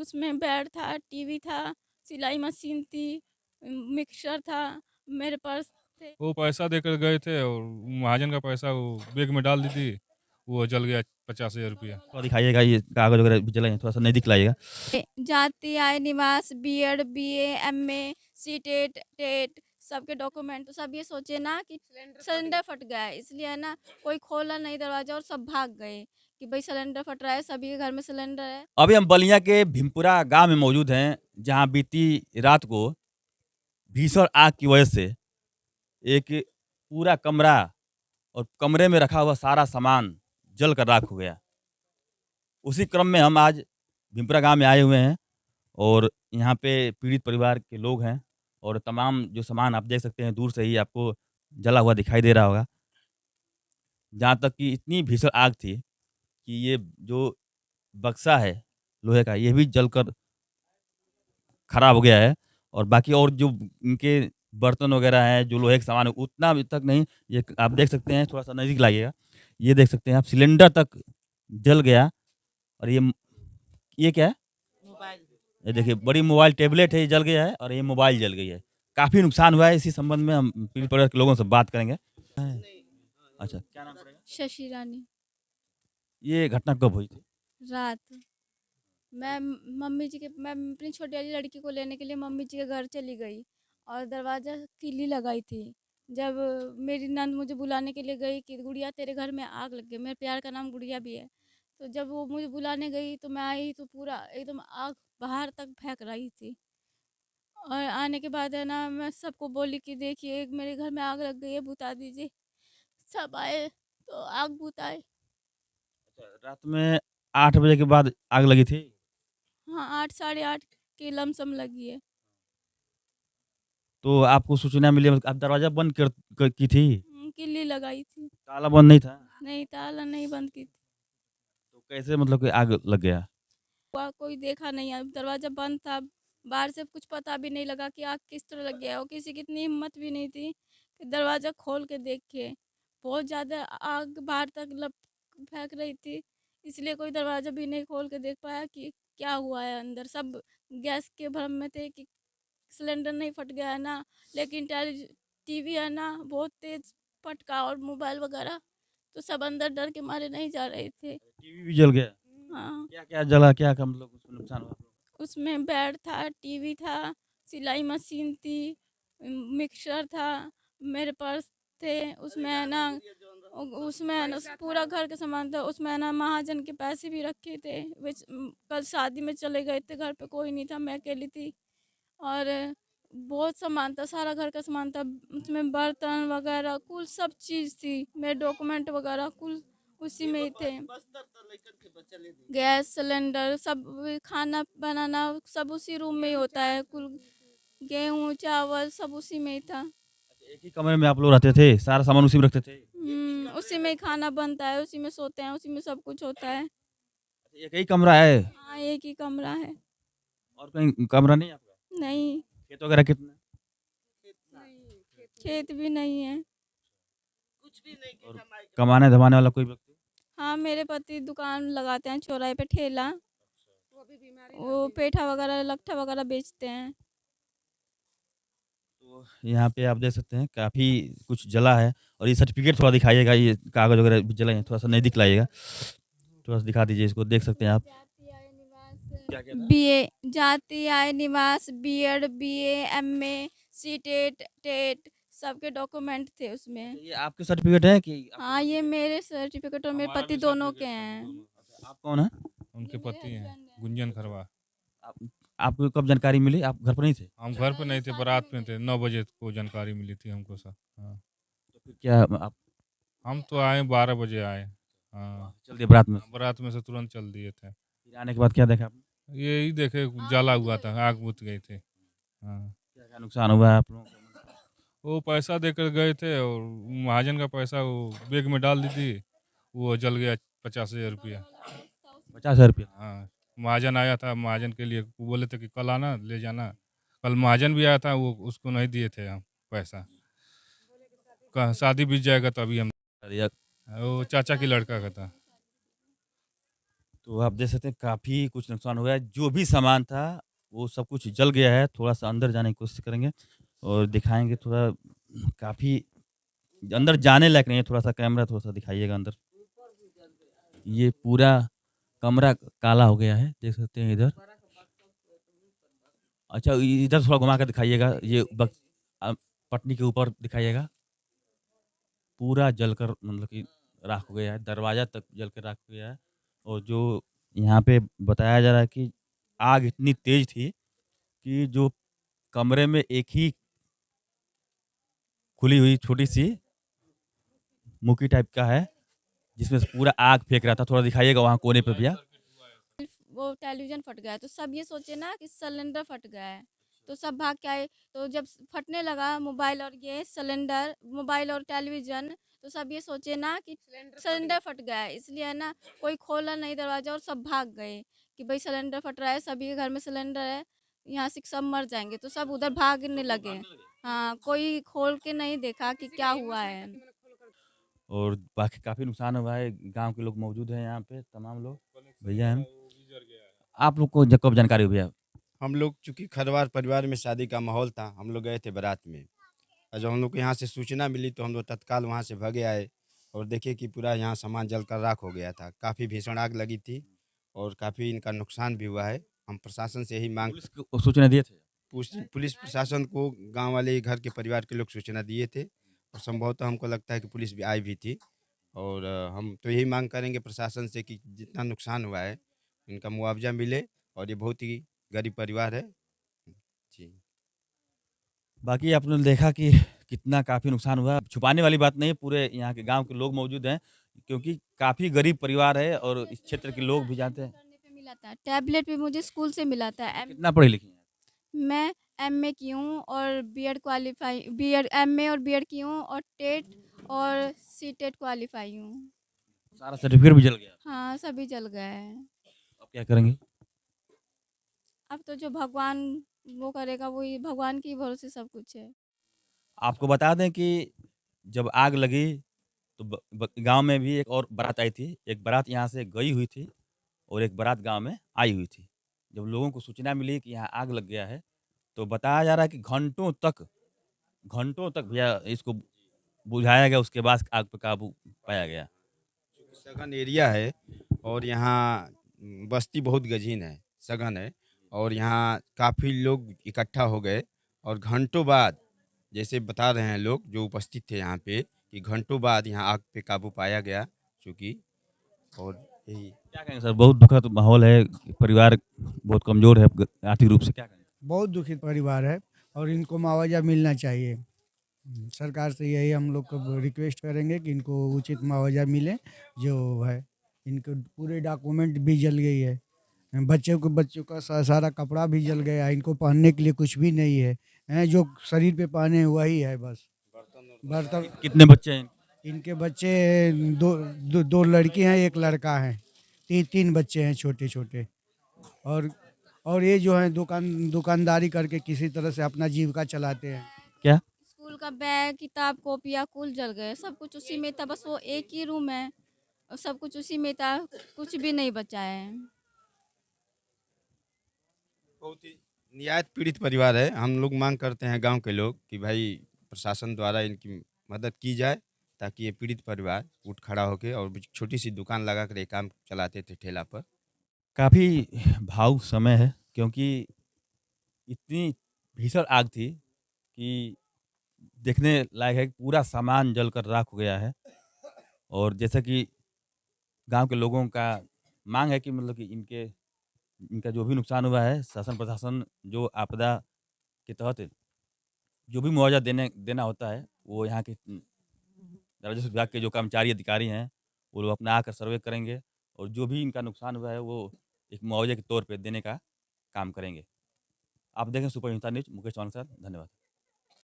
उसमें बेड था, टीवी था, सिलाई मशीन थी, मिक्सर था, मेरे पर्स थे। वो पैसा देकर गए थे और महाजन का पैसा वो बैग में डाल दी थी, वो जल गया 50,000 रुपया। थोड़ा दिखाइएगा ये कागज़ वगैरह भी जला है, थोड़ा-सा नज़दीक लाइएगा। जाति, आय, निवास, BEd, BA, MA, CTET, TET सबके डॉक्यूमेंट। तो सब ये सोचे ना कि सिलेंडर फट गया है, इसलिए है ना कोई खोला नहीं दरवाजा और सब भाग गए कि भाई सिलेंडर फट रहा है, सभी के घर में सिलेंडर है। अभी हम बलिया के भीमपुरा गाँव में मौजूद हैं, जहाँ बीती रात को भीषण आग की वजह से एक पूरा कमरा और कमरे में रखा हुआ सारा सामान जल कर राख हो गया। उसी क्रम में हम आज भीमपुरा गाँव में आए हुए हैं और यहाँ पे पीड़ित परिवार के लोग हैं और तमाम जो सामान आप देख सकते हैं दूर से ही आपको जला हुआ दिखाई दे रहा होगा। जहाँ तक कि इतनी भीषण आग थी कि ये जो बक्सा है लोहे का, ये भी जलकर खराब हो गया है और बाकी और जो इनके बर्तन वगैरह हैं, जो लोहे के सामान है, उतना अभी तक नहीं। ये आप देख सकते हैं, थोड़ा-सा नज़दीक लाइएगा। ये देख सकते हैं आप, सिलेंडर तक जल गया और ये क्या है? मोबाइल। ये देखिए, बड़ी मोबाइल टैबलेट है, ये जल गया है और ये मोबाइल जल गई है। काफ़ी नुकसान हुआ है, इसी संबंध में हम पीड़ित परिवार के लोगों से बात करेंगे। अच्छा, क्या नाम पड़ेगा? शशि रानी। ये घटना कब हुई थी? रात मैं मैं अपनी छोटी वाली लड़की को लेने के लिए मम्मी जी के घर चली गई और दरवाज़ा किल्ली लगाई थी। जब मेरी नंद मुझे बुलाने के लिए गई कि गुड़िया तेरे घर में आग लग गई, मेरे प्यार का नाम गुड़िया भी है। तो जब वो मुझे बुलाने गई तो मैं आई तो पूरा एकदम आग बाहर तक फेंक रही थी। और आने के बाद है ना मैं सबको बोली कि देखिए मेरे घर में आग लग गई है, बुता दीजिए। सब आए तो आग बुताए। अच्छा, रात में 8 बजे के बाद आग लगी थी? हाँ, 8 साढ़े 8 की लमसम लगी है। तो आपको सूचना मिली, आप दरवाज़ा बंद की थी? किल्ली लगाई थी। ताला बंद नहीं था? नहीं, ताला नहीं बंद की थी। तो कैसे मतलब कि आग लग गया? कोई देखा नहीं है, दरवाज़ा बंद था। बाहर से कुछ पता भी नहीं लगा कि आग किस तरह लग गया और किसी की इतनी हिम्मत भी नहीं थी कि दरवाज़ा खोल के देखे। बहुत ज़्यादा आग बाहर तक फेंक रही थी, इसलिए कोई दरवाज़ा भी नहीं खोल के देख पाया कि क्या हुआ है अंदर। सब गैस के भ्रम में थे कि सिलेंडर नहीं फट गया है ना, लेकिन टीवी है ना बहुत तेज़ फटका और मोबाइल वगैरह, तो सब अंदर डर के मारे नहीं जा रहे थे। टीवी भी जल गया? हाँ। क्या-क्या जला? क्या मतलब उसमें नुकसान हुआ आप लोगों उसमें बेड था, टीवी था, सिलाई मशीन थी, मिक्सर था, मेरे पर्स थे, उसमें है ना उसमें है ना पूरा घर का सामान था, उसमें है ना महाजन के पैसे भी रखे थे। कल शादी में चले गए थे, घर पे कोई नहीं था, मैं अकेली थी और बहुत सामान था, सारा घर का सामान था, उसमें बर्तन वगैरह कुल सब चीज़ थी, मेरे डॉक्यूमेंट वगैरह कुल उसी में ही थे। गैस सिलेंडर सब खाना बनाना सब उसी रूम में ही होता है, कुल गेहूँ चावल सब उसी में ही था। ने? एक ही कमरे में आप लोग रहते थे? सारा सामान उसी में रखते थे? उसी में ही खाना बनता है, उसी में सोते हैं, उसी में सब कुछ होता है। एक ही कमरा है हाँ, एक ही कमरा है। और कहीं कमरा नहीं है आपका? नहीं, खेत वगैरह कितना? खेत भी नहीं है। और कमाने-धमाने वाला कोई व्यक्ति? हाँ, मेरे पति दुकान लगाते हैं चौराहे पे ठेला, वो पेठा वगैरह लट्ठा वगैरह बेचते हैं। तो यहाँ पे आप देख सकते हैं काफ़ी कुछ जला है और ये सर्टिफ़िकेट थोड़ा दिखाइएगा, ये कागज़ वगैरह भी जले हैं, थोड़ा-सा नज़दीक लाइएगा। थोड़ा-सा दिखा दीजिए इसको, देख सकते हैं आप। क्या-क्या था? बीए, जाति, आय, निवास, BEd, BA, MA, CTET, TET सबके डॉक्यूमेंट थे उसमें। ये आपके सर्टिफ़िकेट हैं कि आपके हाँ, पति ये के? मेरे सर्टिफिकेट और मेरे हमारा पति भी दोनों के सर्टिफिकेट था हैं। दोनों। अच्छा, आप कौन हैं? उनके ये मेरे पति हैं, हस्बैंड हैं। गुंजन खरवा। आप आपको कब जानकारी मिली? आप घर पर नहीं थे? हम घर पे नहीं थे, बारात में थे, 9 बजे को जानकारी मिली थी हमको सर। हाँ, तो फिर क्या आप हम तो आए 12 बजे आए। हाँ, चल दिए बारात में? हाँ, बारात में से तुरंत चल दिए थे। फिर आने के बाद क्या देखा आपने? यही देखे जला हुआ था, आग बुझ गई थी। हाँ, क्या-क्या नुकसान हुआ है आप लोगों का? वो पैसा देकर गए थे और महाजन का पैसा वो बैग में डाल दी थी, वो जल गया 50,000 रुपया। 50,000 रुपया? हाँ, महाजन आया था, महाजन के लिए वो बोले थे कि कल आना, ले जाना। कल महाजन भी आया था, वो उसको नहीं दिए थे हम पैसा। कहा शादी बीत जाएगा तभी हम। अरे यार, वो चाचा की लड़का का था। तो आप देख सकते हैं काफ़ी कुछ नुकसान हुआ है। जो भी सामान था वो सब कुछ जल गया है। थोड़ा-सा अंदर जाने की कोशिश करेंगे और दिखाएँगे थोड़ा काफ़ी अंदर जाने लायक नहीं है। थोड़ा-सा कैमरा थोड़ा-सा दिखाइएगा अंदर। ये पूरा कमरा काला हो गया है, देख सकते हैं इधर। अच्छा इधर थोड़ा घुमा के दिखाइएगा ये पटनी के ऊपर दिखाइएगा। पूरा जलकर मतलब कि राख हो गया है, दरवाज़ा तक जल के राख हो गया है और जो यहाँ पे बताया जा रहा है कि आग इतनी तेज़ थी कि जो कमरे में एक ही खुली हुई छोटी-सी मुकी टाइप का है, जिसमें से पूरा आग फेंक रहा था। थोड़ा दिखाइएगा वहाँ कोने पे भैया। वो टेलीविज़न फट गया है, तो सब ये सोचे ना कि सिलेंडर फट गया है, तो सब भाग के आए। तो जब फटने लगा मोबाइल और ये सिलेंडर, मोबाइल और टेलीविज़न, तो सब ये सोचे ना कि सिलेंडर फट गया है, इसलिए है ना कोई खोला नहीं दरवाज़ा और सब भाग गए कि भाई सिलेंडर फट रहा है, सभी के घर में सिलेंडर है, यहाँ से सब मर जाएँगे, तो सब उधर भागने लगे। हाँ, कोई खोल के नहीं देखा कि क्या हुआ है। और बाकी काफ़ी नुकसान हुआ है। गाँव के लोग मौजूद हैं यहाँ पे, तमाम लोग। भैया हैं। आप लोग को कब जानकारी हुई भैया? हम लोग चूँकि खरवार परिवार में शादी का माहौल था, हम लोग गए थे बारात में और जब हम लोग को यहाँ से सूचना मिली तो हम लोग तत्काल वहाँ से भागे आए और देखे कि पूरा यहाँ सामान जलकर राख हो गया था। काफ़ी भीषण आग लगी थी और काफ़ी इनका नुकसान भी हुआ है। हम प्रशासन से यही माँग पुलिस को सूचना दिए थे? पुलिस प्रशासन को गाँव वाले घर के परिवार के लोग सूचना दिए थे और संभवतः हमको लगता है कि पुलिस भी आई भी थी और हम तो यही माँग करेंगे प्रशासन से कि जितना नुकसान हुआ है, इनका मुआवज़ा मिले और ये बहुत ही गरीब परिवार है। जी। बाकी आपने देखा कि कितना काफ़ी नुकसान हुआ। छुपाने वाली बात नहीं है, पूरे यहाँ के गाँव के लोग मौजूद हैं, क्योंकि काफ़ी गरीब परिवार है और इस क्षेत्र के लोग भी जानते हैं। करने पे मिला था, टैबलेट भी मुझे स्कूल से मिला था। कितना पढ़ी-लिखी हैं? मैं एमए की हूँ और बीएड एमए और बीएड की हूँ और टेट और सीटेट क्वालीफाई हूँ। सारा सर्टिफ़िकेट भी जल गया। हाँ, सभी जल गए हैं। अब क्या करेंगे? अब तो जो भगवान वो करेगा, वही भगवान के भरोसे सब कुछ है। आपको बता दें कि जब आग लगी तो गाँव में भी एक और बारात आई थी। एक बारात यहाँ से गई हुई थी और एक बारात गाँव में आई हुई थी। जब लोगों को सूचना मिली कि यहाँ आग लग गया है, तो बताया जा रहा है कि घंटों तक भैया इसको बुझाया गया, उसके बाद आग पे काबू पाया गया। सघन एरिया है और यहाँ बस्ती बहुत गजीन है, सघन है और यहाँ काफ़ी लोग इकट्ठा हो गए और घंटों बाद जैसे बता रहे हैं लोग जो उपस्थित थे यहाँ पे कि घंटों बाद यहाँ आग पे काबू पाया गया चूँकि और यही क्या कहेंगे सर? बहुत दुखद माहौल है, परिवार बहुत कमज़ोर है आर्थिक रूप से, क्या कहेंगे? बहुत दुखित परिवार है और इनको मुआवजा मिलना चाहिए। सरकार से यही हम लोग को रिक्वेस्ट करेंगे कि इनको उचित मुआवजा मिले जो है। इनके पूरे डॉक्यूमेंट भी जल गई है। बच्चों का सारा कपड़ा भी जल गया है। इनको पहनने के लिए कुछ भी नहीं है। जो शरीर पे पहने हैं वही है बस। बर्तन कितने बच्चे हैं? इनके बच्चे दो लड़की हैं, एक लड़का है। तीन बच्चे हैं छोटे-छोटे और ये जो है दुकानदारी करके किसी तरह से अपना जीविका चलाते हैं। क्या? स्कूल का बैग, किताब, कॉपियाँ कुल जल गए। सब कुछ उसी में था, बस वो एक ही रूम है और सब कुछ उसी में था, कुछ भी नहीं बचा है। बहुत ही नियायत पीड़ित परिवार है। हम लोग मांग करते हैं गांव के लोग कि भाई प्रशासन द्वारा इनकी मदद की जाए ताकि ये पीड़ित परिवार उठ खड़ा होके और छोटी सी दुकान लगा कर ये काम चलाते थे ठेला पर। काफ़ी भावुक समय है, क्योंकि इतनी भीषण आग थी कि देखने लायक है कि पूरा सामान जलकर राख हो गया है। और जैसा कि गाँव के लोगों का माँग है कि मतलब कि इनका जो भी नुकसान हुआ है, शासन प्रशासन जो आपदा के तहत जो भी मुआवज़ा देना होता है, वो यहाँ के राजस्व विभाग के जो कर्मचारी अधिकारी हैं, वो लोग अपना आकर सर्वे करेंगे और जो भी इनका नुकसान हुआ है, वो एक मुआवज़े के तौर पे देने का काम करेंगे। आप देखें सुपर हिंदुस्तान न्यूज़, मुकेश चौहान के साथ, धन्यवाद।